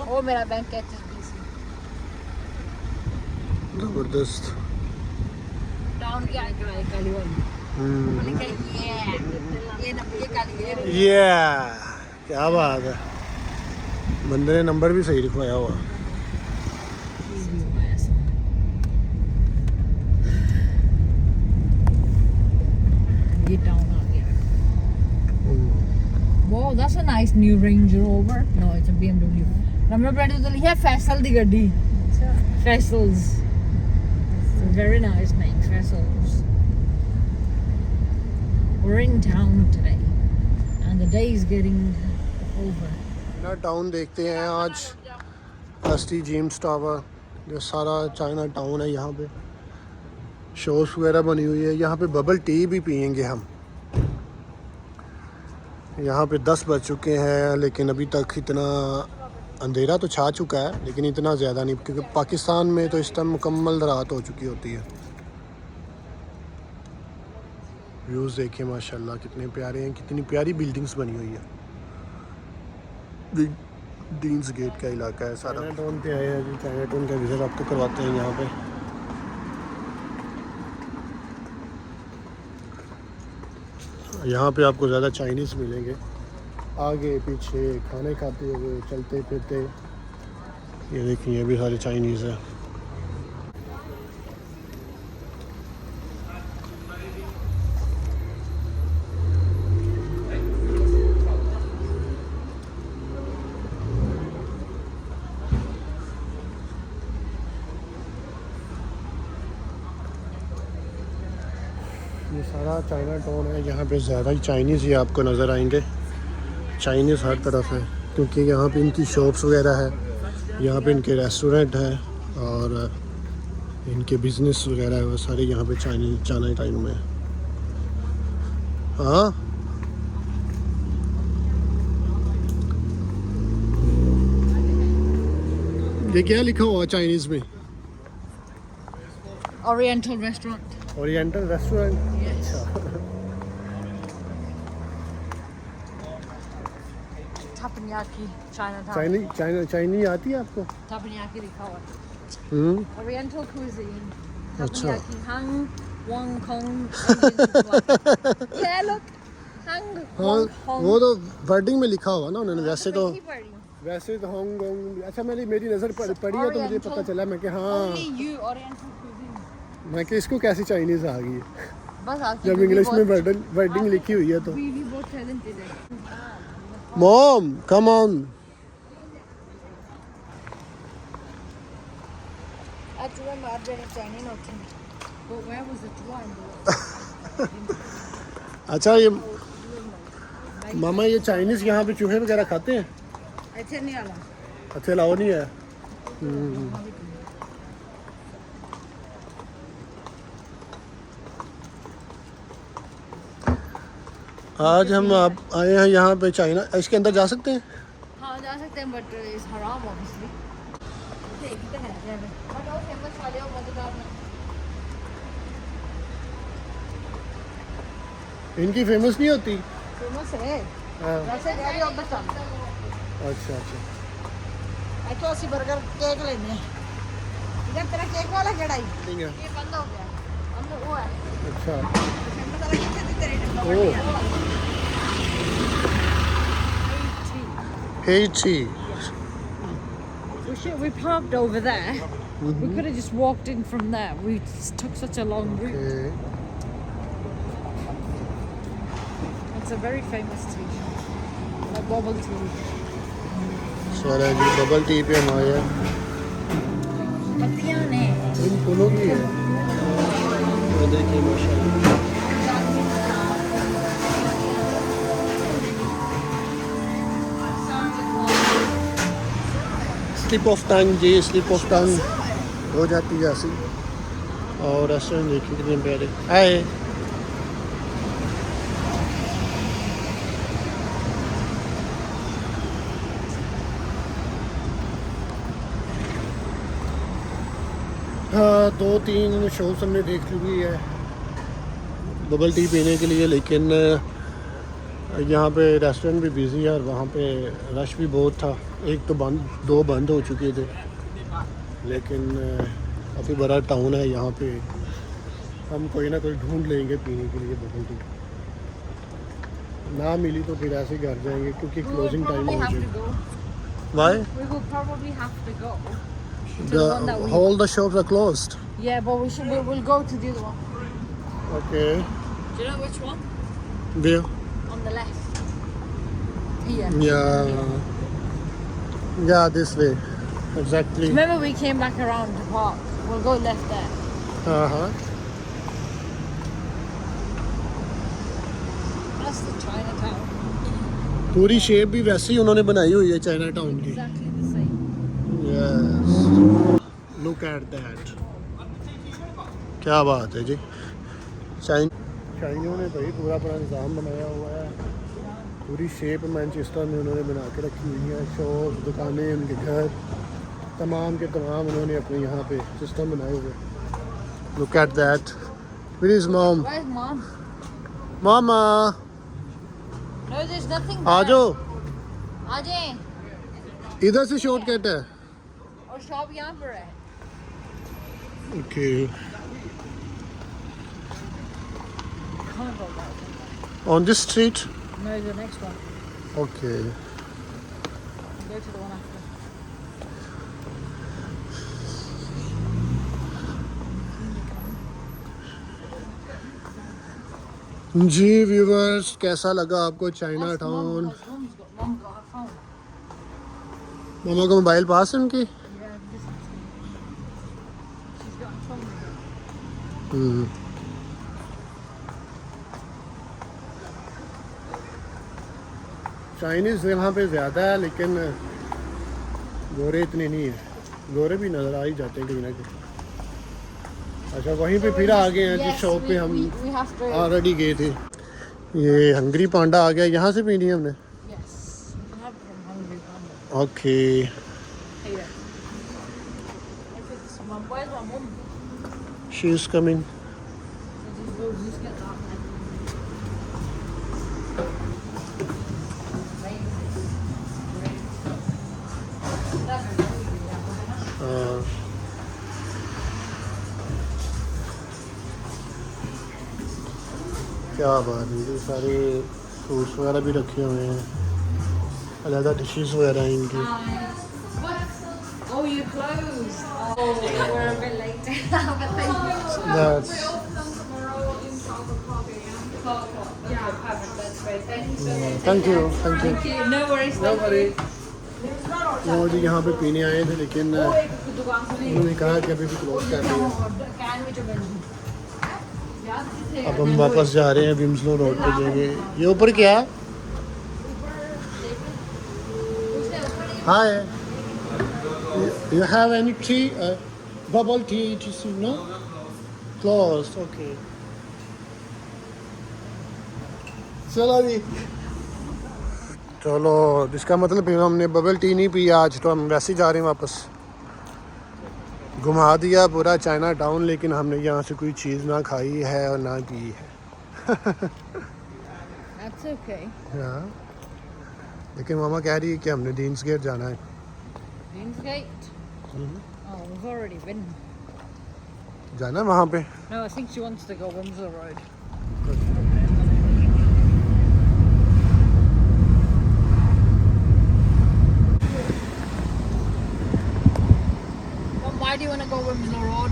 वो मेरा bank HSBC जबरदस्त। टाउन के आगे वाली काली वाली ये क्या बात है, बंदे ने नंबर भी सही लिखवाया हुआ। ये टाउन आ गया। Wow, that's a nice new Range Rover. No, it's a BMW. Number plate तो लिखा है फैसल दी गड्डी। Faisals. It's a very nice name, Faisals. We're in town today, and the day is getting over. China town देखते हैं आज। ST James tower, ये सारा China town है। यहाँ पे शॉप्स वगैरह बनी हुई है। यहाँ पे बबल टी भी पियेंगे हम। यहाँ पे 10 बज चुके हैं, लेकिन अभी तक इतना अंधेरा तो छा चुका है, लेकिन इतना ज़्यादा नहीं, क्योंकि पाकिस्तान में तो इस टाइम मुकम्मल रात हो चुकी होती है। व्यूज़ देखिए माशाल्लाह कितने प्यारे हैं, कितनी प्यारी बिल्डिंग्स बनी हुई है। डीन्स गेट का इलाका है सारा। चाइना टाउन पे आए हैं अभी, चाइना टाउन का विज़िट आपको करवाते हैं। यहाँ पे आपको ज़्यादा चाइनीज़ मिलेंगे, आगे पीछे खाने खाते हुए, चलते फिरते। ये देखिए, ये भी सारे चाइनीज़ है। ये सारा चाइना टाउन है। यहाँ पे ज़्यादा ही चाइनीज़ ही आपको नज़र आएंगे। चाइनीज़ हर तरफ है, क्योंकि यहाँ पे इनकी शॉप्स वगैरह है, यहाँ पे इनके रेस्टोरेंट है और इनके बिज़नेस वगैरह है, वो सारे यहाँ पे चाइना टाउन में है। हाँ, ये क्या लिखा हुआ चाइनीज़ में? Oriental restaurant. Oriental restaurant. Yes. अच्छा, Teppanyaki, Chinatown. चाइनी आती है आपको? Teppanyaki लिखा हुआ है। हम्म, Oriental cuisine. अच्छा। Teppanyaki, Hang, Wong, Kong. Yeah, look. Hang, हाँ, Wong, Kong. वो तो वर्डिंग में लिखा हुआ ना उन्होंने। वैसे तो वही पढ़ी हूँ। हांगकांग। अच्छा, मेरी नज़र पड़ी है तो मुझे पता चला। मैं कि हाँ, Only you, Oriental cuisine. मैं कि इसको कैसी चाइनीज़ आ गई है, बस आपकी जब बीवी इंग्लिश में बहुत- वर्डिंग लिखी हुई है तो। बीवी बहुत talented है। Mom come on. Actually, I'm not very Chinese, nothing. But where was the one? अच्छा, ये मामा, ये चाइनीज़ यहाँ पे चूहे वगैरह खाते हैं? ऐसे नहीं आला। अच्छा, लाओ नहीं है। आज हम आप आए हैं यहाँ पे चाइना। इसके अंदर जा सकते हैं? हाँ जा सकते हैं, but it's haram obviously. देखते हैं जैसे। But वो famous वाले हो मजेदार में। इनकी फेमस नहीं होती? Famous है। हाँ, वैसे गाड़ी और बचा। अच्छा अच्छा। ऐसे ऐसी बर्गर केक लेने हैं। इधर तेरा केक वाला केड़ा ही? ठीक है। ये बंद हो गया। अंदर वो है। अच्छा, फेमस वाला कितने दी तेरी ओ Hey, हेची। we parked over there. We could have just walked in from there. We took such a long route. It's a very famous tea shop. Like bubble tea. सारा जी बबल टी पे हम आए हैं। पत्तियां ने इन फूलों की है। ये देखिए माशाल्लाह। स्लिप ऑफ टंग जी, स्लिप ऑफ टंग हो जाती है ऐसी। और रेस्टोरेंट देखिए कितने प्यारे। आए हाँ, 2-3 शोज हमने देख ली है। बबल टी पीने के लिए, लेकिन यहाँ पे रेस्टोरेंट भी बिज़ी है और वहाँ पे रश भी बहुत था। एक तो बंद, 2 बंद हो चुके थे, लेकिन काफ़ी बड़ा टाउन है यहाँ पे। हम कोई ना कोई ढूंढ लेंगे पीने के लिए बबल टी। ना मिली तो फिर ऐसे ही घर जाएंगे क्योंकि क्लोजिंग टाइम हो चुका। Why? We will probably have to go. All the shops are closed. Yeah, but we'll go to the other one. Okay. Do you know which one? Where? On the left. Here. Yeah, this way. Exactly. Remember we came back around the park. We'll go left there. Uh-huh. That's the Chinatown. पूरी shape भी वैसे ही उन्होंने बनाई हुई है China town की। Exactly the same. Yes. Look at that. क्या बात है जी। चाइनियों ने भाई पूरा अपना निज़ाम बनाया हुआ है। पूरी शेप मैनचेस्टर में उन्होंने बना के रखी हुई है। शॉप, दुकानें, उनके घर तमाम के तमाम उन्होंने अपने यहाँ पे सिस्टम बनाए हुए। Look at that. Where is mom? Where's mom? Mama. No, there's nothing uh there. जाओ, आ जाए। इधर से शॉर्टकट है। और शॉप यहाँ पर है। Okay. Can't go back. On this street? No, the next one. Okay. Go to the one after. जी व्यूवर्स, कैसा लगा आपको Chinatown? Mom got her phone. मामा का मोबाइल पास है उनकी? Yeah, this is. She's got her phone. Chinese यहाँ पे ज़्यादा है, लेकिन गोरे इतने नहीं है। गोरे भी नज़र आ ही जाते हैं कहीं ना कहीं। अच्छा, वहीं पे फिर आ गए हैं जिस शॉप पे हम we have to. ऑलरेडी गए थे। ये हंगरी पांडा आ गया, यहाँ से पीनी है हमने। Yes. We have from Hungry Panda. Okay. Here. If it's mom, where's my mum? She is coming. So just get that. क्या बात है, ये सारे फ्रूट्स वगैरह भी रखे हुए हैं, अलग डिशेस वगैरह हैं इनकी। Oh, you closed. Oh, we're a bit late. But thank you. That's Yeah, perfect. That's great. Thank you so much. Thank you, thank you. Thank you. No worries. Thank you. वो जी यहाँ पे पीने आए थे, लेकिन उन्होंने कहा कि अभी भी क्लोज कर दिया। Can we do it? अब हम वापस जा रहे हैं विम्सलो रोड पे जाएंगे। ये ऊपर क्या है? Hi, you have any tea, bubble tea etc? No, close. Okay, चलो जी। चलो, इसका मतलब हमने बबल टी नहीं पी आज, तो हम वैसे ही जा रहे हैं वापस। घुमा दिया पूरा चाइना टाउन, लेकिन हमने यहाँ से कोई चीज़ ना खाई है और ना पी है। That's okay. हाँ, लेकिन मामा कह रही है कि हमने डीन्स गेट जाना है। Deansgate? Oh, we've already been. जाना है वहाँ पे? No, I think she wants to go Windsor Road. Mom, why do you want to go Windsor Road?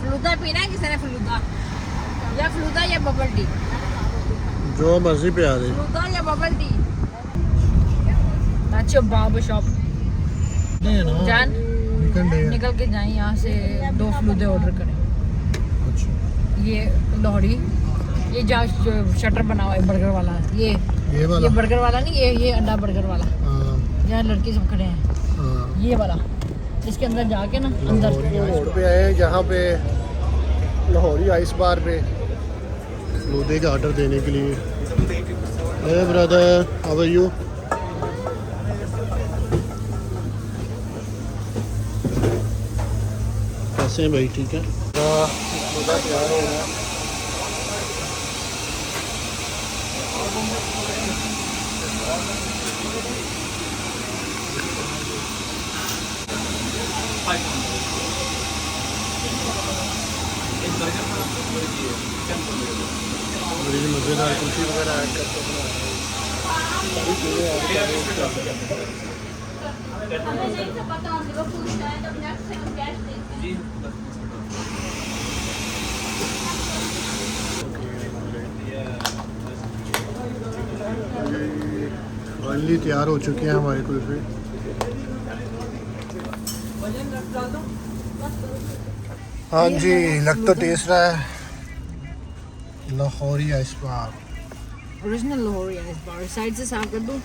Falooda पीना है किसी ने? फलूदा या बबल टी? जो मर्जी पे आ रही। फलूदा या bubble tea? That's your barber shop. जान निकल के जाएं यहाँ से, 2 फलूदे ऑर्डर करें। अच्छा, ये लोहड़ी, ये जहाँ शटर बना हुआ है बर्गर वाला, ये वाला? ये बर्गर वाला नहीं, ये अंडा बर्गर वाला, जहाँ लड़के सब खड़े हैं, ये वाला। इसके अंदर जाके ना, अंदर रोड पे आए हैं जहाँ पे लाहौरी आइस बार पे फलूदे का ऑर्डर देने के लिए। हे ब्रदर, हाउ आर यू? कैसे हैं भाई? ठीक है। पूरा तैयार हो रहा है। बड़ी मज़ेदार कुल्फी वगैरह ऐड करके बना रहे हैं। सारी चीज़ें ऐड कर रहे हैं। हमें नहीं था पता होंगे वो पूछता है तो नेक्स्ट टाइम कैश देते हैं। फाइनली तैयार हो चुके हैं हमारे कुल्फी। हाँ जी, लग तो टेस्ट रहा है। लाहौरी आइस बार, ओरिजिनल लाहौरी आइस बार। साइड से साफ कर दूं?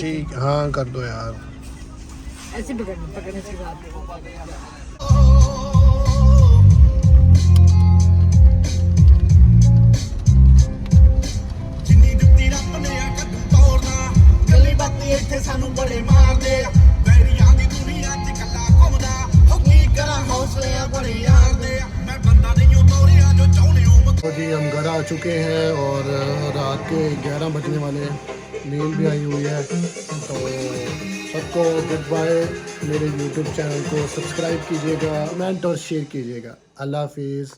ठीक, हाँ कर दो यार। ऐसे पकड़ने से बात ਜਿੰਨੀ ਦਿੱਤੀ ਰੱਬ ਨੇ ਆ ਕੱਦੂ ਤੋੜਨਾ ਗੱਲੀ ਬਾਤੀ ਇੱਥੇ ਸਾਨੂੰ ਬੜੇ ਮਾਰਦੇ ਆ ਵੈਰੀਆਂ ਦੀ ਦੁਨੀਆ 'ਚ ਕੱਲਾ ਘੁੰਮਦਾ ਹੋ ਕੀ ਕਰਾਂ ਹੌਸਲਿਆਂ ਬੜੇ ਯਾਰਦੇ ਆ ਮੈਂ ਬੰਦਾ ਨਹੀਂ ਉਹ ਤੋਰਿਆ ਜੋ ਚਾਹੁੰਦੇ ਹੋ तो जी हम घर आ चुके हैं और रात के 11 बजने वाले हैं। नींद भी आई हुई है, तो सबको गुड बाय। मेरे YouTube चैनल को सब्सक्राइब कीजिएगा, कमेंट और शेयर कीजिएगा। अल्लाह हाफिज़।